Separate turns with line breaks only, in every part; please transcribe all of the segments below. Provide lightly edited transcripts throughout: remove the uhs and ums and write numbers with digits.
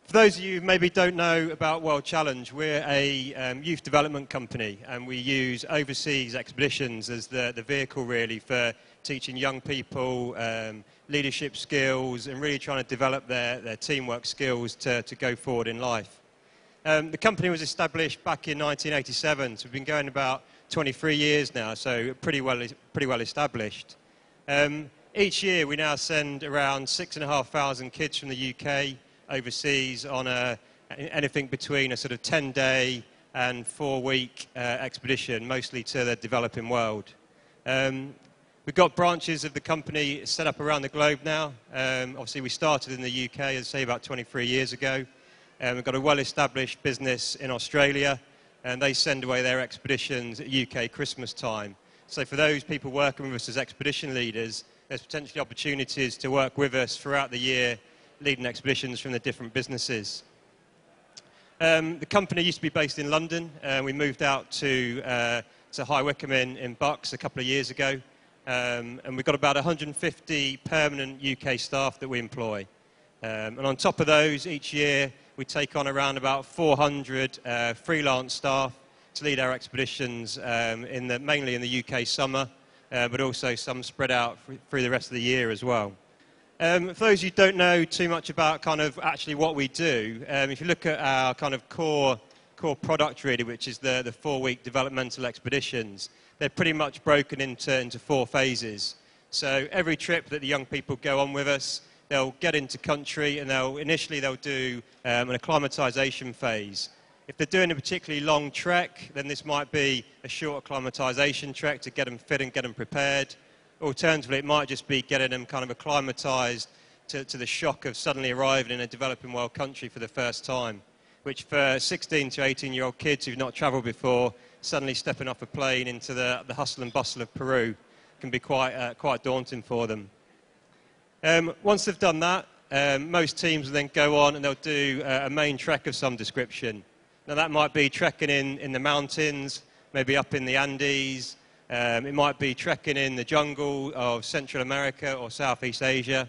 For those of you who maybe don't know about World Challenge, we're a youth development company, and we use overseas expeditions as the vehicle really for teaching young people leadership skills and really trying to develop their teamwork skills to go forward in life. The company was established back in 1987, so we've been going about 23 years now, so pretty well established. Each year we now send around 6,500 kids from the UK overseas on anything between a sort of 10-day and 4-week expedition, mostly to the developing world. We've got branches of the company set up around the globe now. Obviously we started in the UK, as I say, about 23 years ago. We've got a well-established business in Australia, and they send away their expeditions at UK Christmas time. So for those people working with us as expedition leaders, there's potentially opportunities to work with us throughout the year, leading expeditions from the different businesses. The company used to be based in London, and we moved out to High Wycombe in Bucks a couple of years ago. And we've got about 150 permanent UK staff that we employ. And on top of those, each year we take on around about 400 freelance staff to lead our expeditions, mainly in the UK summer, but also some spread out through the rest of the year as well. For those who don't know too much about kind of actually what we do, if you look at our kind of core product really, which is the 4-week developmental expeditions, they're pretty much broken into 4 phases. So every trip that the young people go on with us, they'll get into country and initially they'll do an acclimatisation phase. If they're doing a particularly long trek, then this might be a short acclimatisation trek to get them fit and get them prepared. Alternatively, it might just be getting them kind of acclimatised to the shock of suddenly arriving in a developing world country for the first time, which for 16 to 18-year-old kids who've not travelled before, suddenly stepping off a plane into the hustle and bustle of Peru can be quite daunting for them. Once they've done that, most teams will then go on and they'll do a main trek of some description. Now that might be trekking in the mountains, maybe up in the Andes. It might be trekking in the jungle of Central America or Southeast Asia.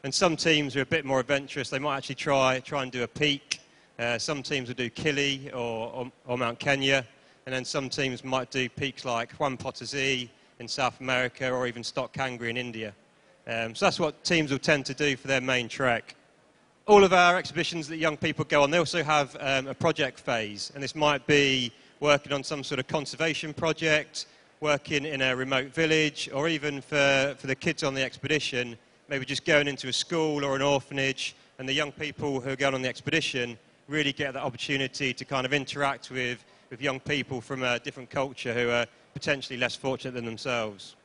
And some teams are a bit more adventurous. They might actually try and do a peak. Some teams will do Kili or Mount Kenya. And then some teams might do peaks like Juan Potosí in South America or even Stock Kangri in India. So that's what teams will tend to do for their main trek. All of our exhibitions that young people go on, they also have a project phase. And this might be working on some sort of conservation project, working in a remote village, or even for the kids on the expedition, maybe just going into a school or an orphanage, and the young people who are going on the expedition really get that opportunity to kind of interact with young people from a different culture who are potentially less fortunate than themselves.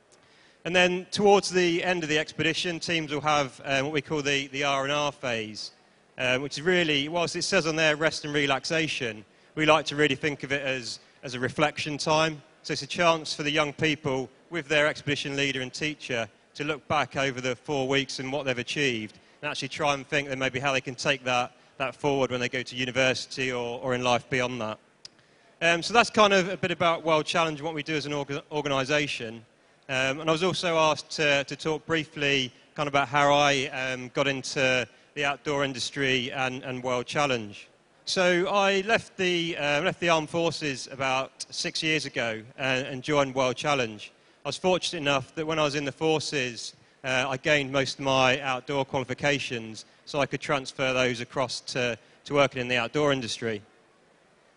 And then towards the end of the expedition, teams will have what we call the R&R phase, which is really, whilst it says on there rest and relaxation, we like to really think of it as a reflection time. So it's a chance for the young people with their expedition leader and teacher to look back over the 4 weeks and what they've achieved and actually try and think that maybe how they can take that forward when they go to university or in life beyond that. So that's kind of a bit about World Challenge and what we do as an organisation. And I was also asked to talk briefly kind of about how I got into the outdoor industry and World Challenge. So I left the armed forces about 6 years ago and joined World Challenge. I was fortunate enough that when I was in the forces, I gained most of my outdoor qualifications, so I could transfer those across to working in the outdoor industry.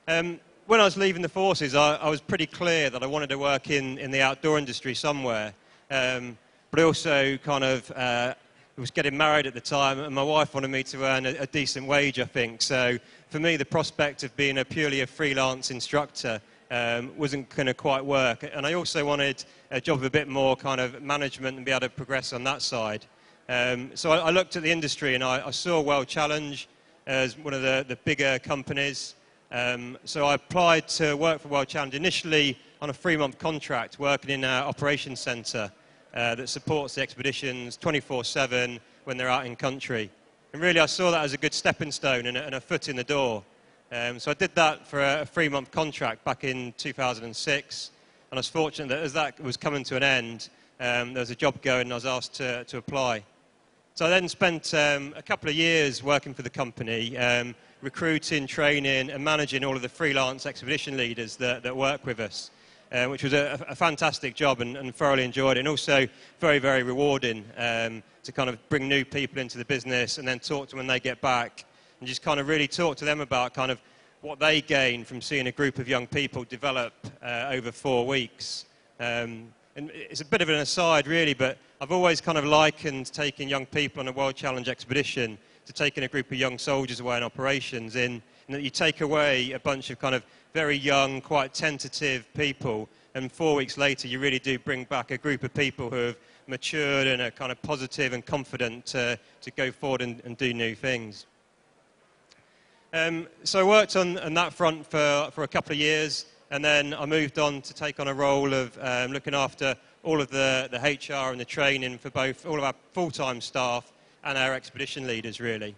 When I was leaving the forces, I was pretty clear that I wanted to work in the outdoor industry somewhere, but I also kind of was getting married at the time, and my wife wanted me to earn a decent wage, I think. So for me, the prospect of being purely a freelance instructor wasn't going to quite work. And I also wanted a job of a bit more kind of management and be able to progress on that side. So I looked at the industry and I saw World Challenge as one of the bigger companies. So I applied to work for World Challenge initially on a 3-month contract, working in our operations centre that supports the expeditions 24/7 when they're out in country. And really I saw that as a good stepping stone and a foot in the door. So I did that for a 3-month contract back in 2006, and I was fortunate that as that was coming to an end, there was a job going and I was asked to apply. So I then spent a couple of years working for the company, recruiting, training and managing all of the freelance expedition leaders that work with us, which was a fantastic job and thoroughly enjoyed it, and also very, very rewarding to kind of bring new people into the business and then talk to them when they get back and just kind of really talk to them about kind of what they gain from seeing a group of young people develop over 4 weeks. And it's a bit of an aside really, but I've always kind of likened taking young people on a World Challenge expedition to taking a group of young soldiers away on operations in that you take away a bunch of kind of very young, quite tentative people, and 4 weeks later you really do bring back a group of people who have matured and are kind of positive and confident to go forward and do new things. So I worked on that front for a couple of years, and then I moved on to take on a role of looking after all of the HR and the training for both all of our full-time staff and our expedition leaders, really.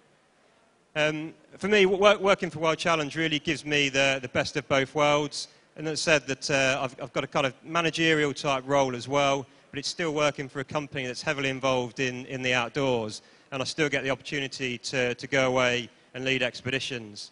For me, working for World Challenge really gives me the best of both worlds. And as I said, that I've got a kind of managerial type role as well, but it's still working for a company that's heavily involved in the outdoors, and I still get the opportunity to go away and lead expeditions.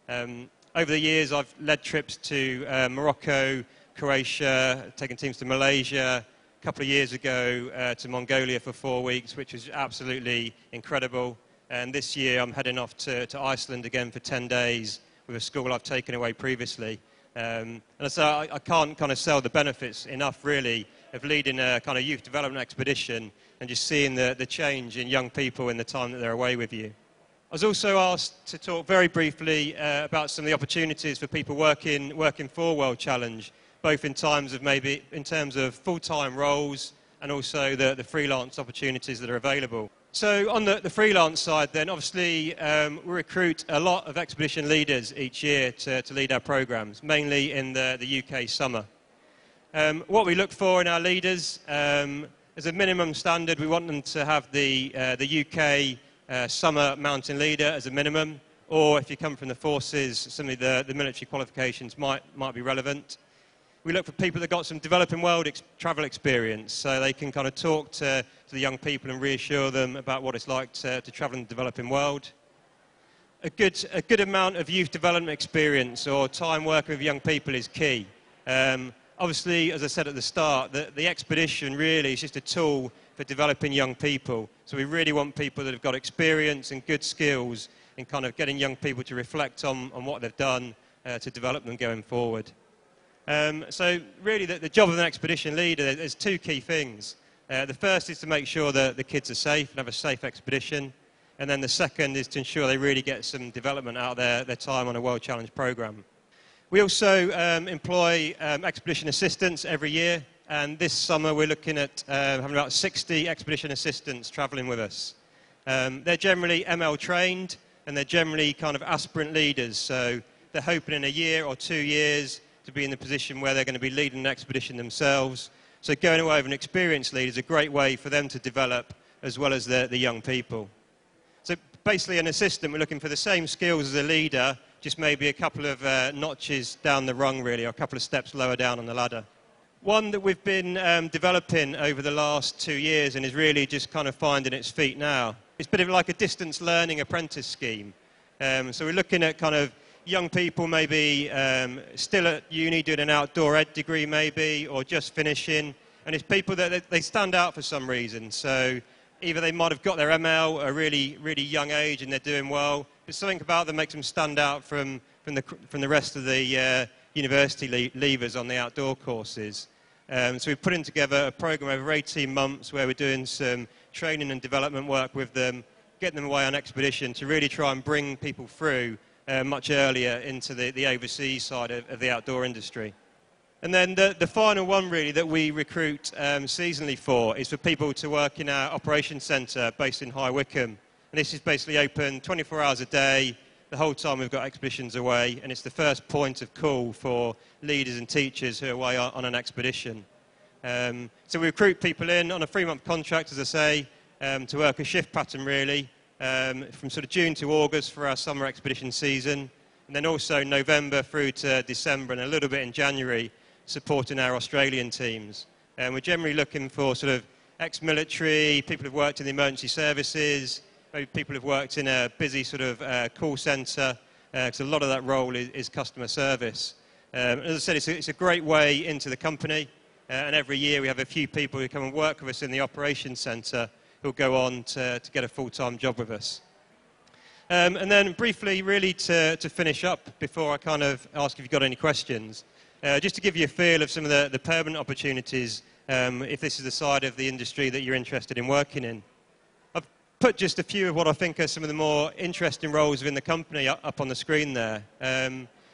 Over the years, I've led trips to Morocco, Croatia, taken teams to Malaysia, a couple of years ago to Mongolia for 4 weeks, which was absolutely incredible. And this year, I'm heading off to Iceland again for 10 days with a school I've taken away previously. And so I can't kind of sell the benefits enough, really, of leading a kind of youth development expedition and just seeing the change in young people in the time that they're away with you. I was also asked to talk very briefly about some of the opportunities for people working for World Challenge, both in terms of full-time roles and also the freelance opportunities that are available. So on the freelance side then, obviously we recruit a lot of expedition leaders each year to lead our programs, mainly in the UK summer. What we look for in our leaders, as a minimum standard, we want them to have the UK summer mountain leader as a minimum, or if you come from the forces, some of the military qualifications might be relevant. We look for people that got some developing world travel experience, so they can kind of talk to the young people and reassure them about what it's like to travel in the developing world. A good amount of youth development experience or time working with young people is key. Obviously, as I said at the start, the expedition really is just a tool for developing young people. So we really want people that have got experience and good skills in kind of getting young people to reflect on what they've done to develop them going forward. So really the job of an expedition leader, there's two key things. The first is to make sure that the kids are safe and have a safe expedition. And then the second is to ensure they really get some development out of their time on a World Challenge programme. We also employ expedition assistants every year, and this summer we're looking at having about 60 expedition assistants travelling with us. They're generally ML trained, and they're generally kind of aspirant leaders, so they're hoping in a year or 2 years to be in the position where they're going to be leading an expedition themselves. So going away with an experienced leader is a great way for them to develop as well as the young people. So basically an assistant, we're looking for the same skills as a leader, just maybe a couple of notches down the rung really, or a couple of steps lower down on the ladder. One that we've been developing over the last 2 years and is really just kind of finding its feet now. It's a bit of like a distance learning apprentice scheme. So we're looking at kind of young people maybe still at uni doing an outdoor ed degree maybe, or just finishing, and it's people that they stand out for some reason. So either they might have got their ML at a really, really young age and they're doing well, but something about them makes them stand out from the rest of the university leavers on the outdoor courses. So we're putting together a program over 18 months where we're doing some training and development work with them, getting them away on expedition to really try and bring people through much earlier into the overseas side of the outdoor industry. And then the final one really that we recruit seasonally for is for people to work in our operations centre based in High Wycombe. And this is basically open 24 hours a day, the whole time we've got expeditions away, and it's the first point of call for leaders and teachers who are away on an expedition. So we recruit people in on a 3-month contract, as I say, to work a shift pattern really, from sort of June to August for our summer expedition season, and then also November through to December and a little bit in January supporting our Australian teams. And we're generally looking for sort of ex-military, people who've worked in the emergency services, maybe people who've worked in a busy sort of call centre, because a lot of that role is customer service. As I said, it's a great way into the company, and every year we have a few people who come and work with us in the operations centre who'll go on to get a full-time job with us. And then briefly, really to finish up, before I kind of ask if you've got any questions, just to give you a feel of some of the permanent opportunities, if this is the side of the industry that you're interested in working in. I've put just a few of what I think are some of the more interesting roles within the company up on the screen there.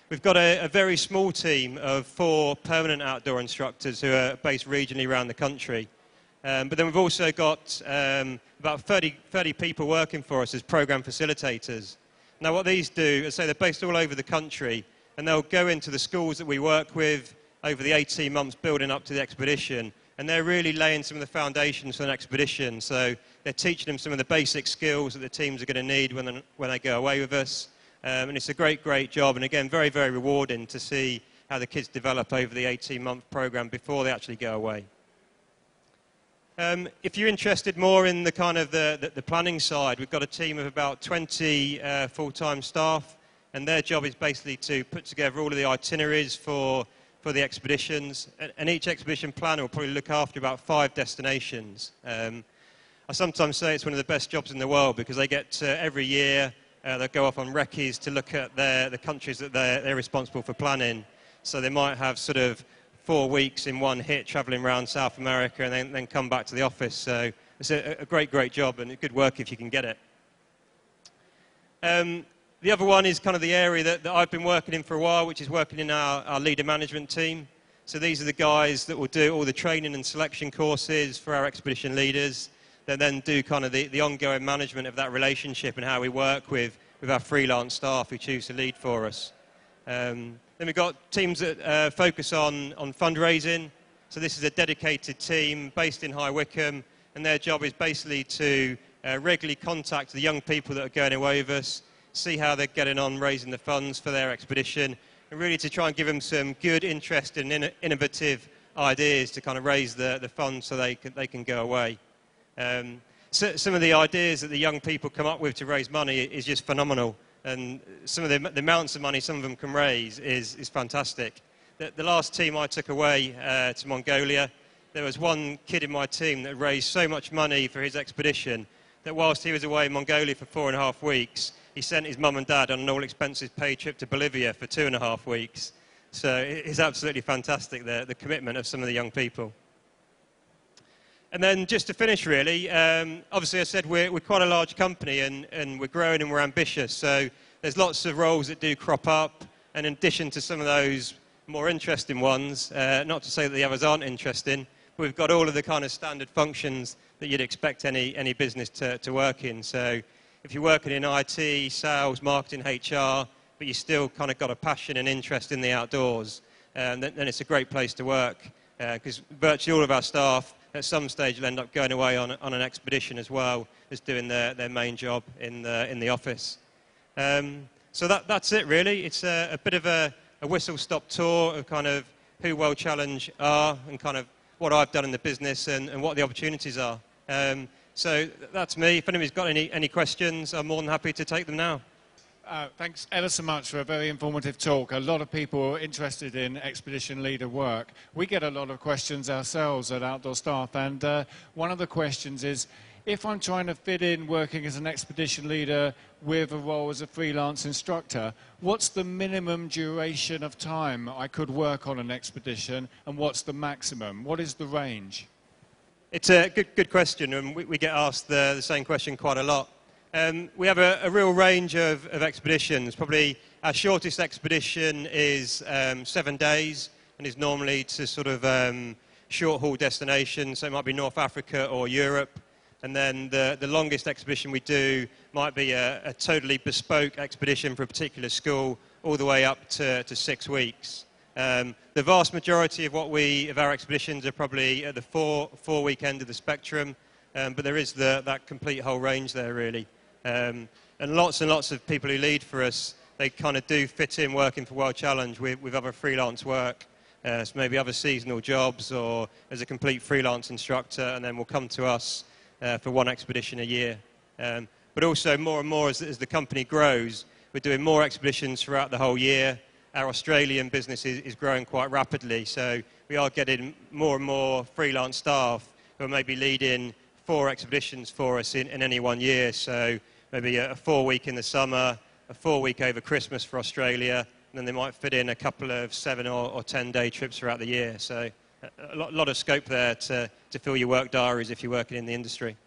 We've got a very small team of 4 permanent outdoor instructors who are based regionally around the country. But then we've also got about 30 people working for us as program facilitators. Now what these do is, say, they're based all over the country, and they'll go into the schools that we work with over the 18 months building up to the expedition, and they're really laying some of the foundations for an expedition. So they're teaching them some of the basic skills that the teams are going to need when they go away with us. And it's a great job, and again, very rewarding to see how the kids develop over the 18-month program before they actually go away. If you're interested more in the kind of the planning side, we've got a team of about 20 full-time staff, and their job is basically to put together all of the itineraries for the expeditions, and each expedition planner will probably look after about 5 destinations. I sometimes say it's one of the best jobs in the world, because they get every year they'll go off on recce's to look at the countries that they're responsible for planning. So they might have sort of 4 weeks in one hit travelling around South America and then come back to the office. So it's a great job, and good work if you can get it. The other one is kind of the area that I've been working in for a while, which is working in our leader management team. So these are the guys that will do all the training and selection courses for our expedition leaders. They then do kind of the ongoing management of that relationship and how we work with our freelance staff who choose to lead for us. Then we've got teams that focus on fundraising. So this is a dedicated team based in High Wycombe, and their job is basically to regularly contact the young people that are going away with us, see how they're getting on raising the funds for their expedition, and really to try and give them some good, interesting, innovative ideas to kind of raise the funds so they can go away. So some of the ideas that the young people come up with to raise money is just phenomenal, and some of the amounts of money some of them can raise is fantastic. The last team I took away to Mongolia, there was one kid in my team that raised so much money for his expedition that whilst he was away in Mongolia for 4.5 weeks, he sent his mum and dad on an all-expenses-paid trip to Bolivia for 2.5 weeks. So it's absolutely fantastic, the commitment of some of the young people. And then just to finish, really, obviously I said we're quite a large company, and we're growing and we're ambitious. So there's lots of roles that do crop up, and in addition to some of those more interesting ones, not to say that the others aren't interesting, but we've got all of the kind of standard functions that you'd expect any business to work in. So if you're working in IT, sales, marketing, HR, but you still kind of got a passion and interest in the outdoors, then it's a great place to work, because virtually all of our staff at some stage will end up going away on an expedition as well as doing their main job in the office. So that's it, really. It's a bit of a whistle-stop tour of kind of who World Challenge are and kind of what I've done in the business and what the opportunities are. So that's me. If anybody's got any questions, I'm more than happy to take them now.
Thanks ever so much for a very informative talk. A lot of people are interested in expedition leader work. We get a lot of questions ourselves at Outdoor Staff, and one of the questions is, if I'm trying to fit in working as an expedition leader with a role as a freelance instructor, what's the minimum duration of time I could work on an expedition, and what's the maximum? What is the range?
It's a good question, and we get asked the same question quite a lot. We have a real range of expeditions. Probably our shortest expedition is 7 days, and is normally to sort of short-haul destinations, so it might be North Africa or Europe. And then the longest expedition we do might be a totally bespoke expedition for a particular school, all the way up to 6 weeks. The vast majority of our expeditions are probably at the four-week end of the spectrum, but there is that complete whole range there, really. And lots of people who lead for us, they kind of do fit in working for World Challenge with other freelance work. so maybe other seasonal jobs or as a complete freelance instructor, and then will come to us for one expedition a year. But also more and more as the company grows, we're doing more expeditions throughout the whole year. Our Australian business is growing quite rapidly, so we are getting more and more freelance staff who are maybe leading 4 expeditions for us in any one year. So maybe a 4-week in the summer, a 4-week over Christmas for Australia, and then they might fit in a couple of 7 or 10-day trips throughout the year. So a lot of scope there to fill your work diaries if you're working in the industry.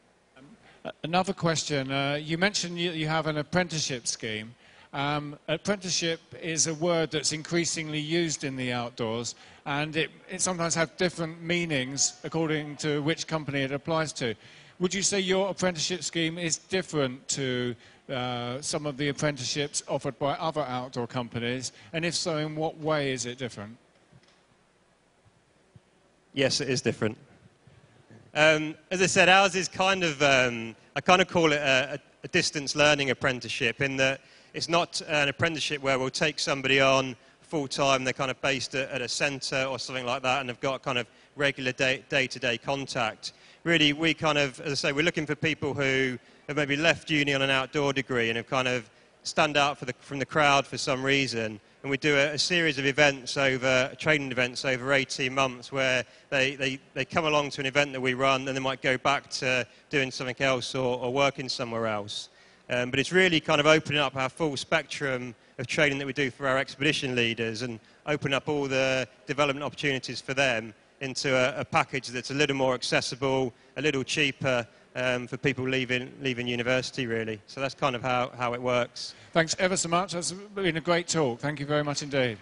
Another question. You mentioned you have an apprenticeship scheme. Apprenticeship is a word that's increasingly used in the outdoors, and it sometimes has different meanings according to which company it applies to. Would you say your apprenticeship scheme is different to some of the apprenticeships offered by other outdoor companies? And if so, in what way is it different?
Yes, it is different. As I said, ours is kind of, I kind of call it a distance learning apprenticeship, in that it's not an apprenticeship where we'll take somebody on full-time, they're kind of based at a centre or something like that and have got kind of regular day-to-day contact. Really, we kind of, as I say, we're looking for people who have maybe left uni on an outdoor degree and have kind of stand out from the crowd for some reason. And we do a series of events training events over 18 months where they come along to an event that we run and they might go back to doing something else or working somewhere else. But it's really kind of opening up our full spectrum of training that we do for our expedition leaders and open up all the development opportunities for them into a package that's a little more accessible, a little cheaper for people leaving university, really. So that's kind of how it works.
Thanks ever so much. That's been a great talk. Thank you very much indeed.